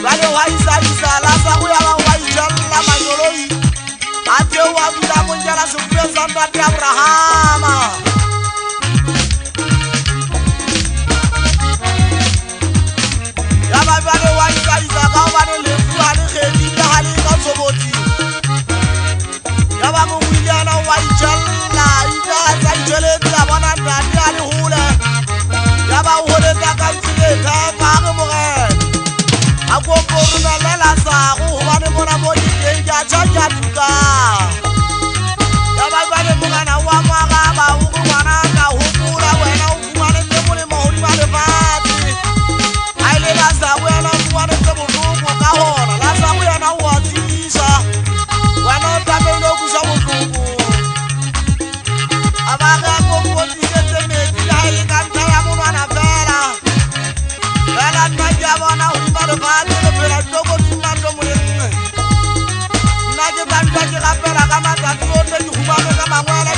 Vale wa isa la sa go ya ba wa ijalla manyoloi ate wa bula mo njala surpresa ndati Abrahama ya ba vale wa isa ka ba le lefu ha le khedi ya ha le ka soboti ya ba mo Williana wa ijalla ida sa ijele ya bona ndati ali hule ya ba hole ta ka tsile ka ba mo ge ako boruna lela sa go bane bona mo di ja ja tuka ya ba bane mongana wa maga ba o go bana ka hopula wena o fumane te mo le mohodi ba le fati ai le la sa wena o fumane te mo lugo ka hona la sa wena o a tisa wana ta be lo ku sa mo lugo abaga go go tise me ya ile kanta ya mo na fela fela na ja bona o ba le fati le toko timando mo le nna ke bantwa ke rapela ka matsatsi o tse di humame ka mangwela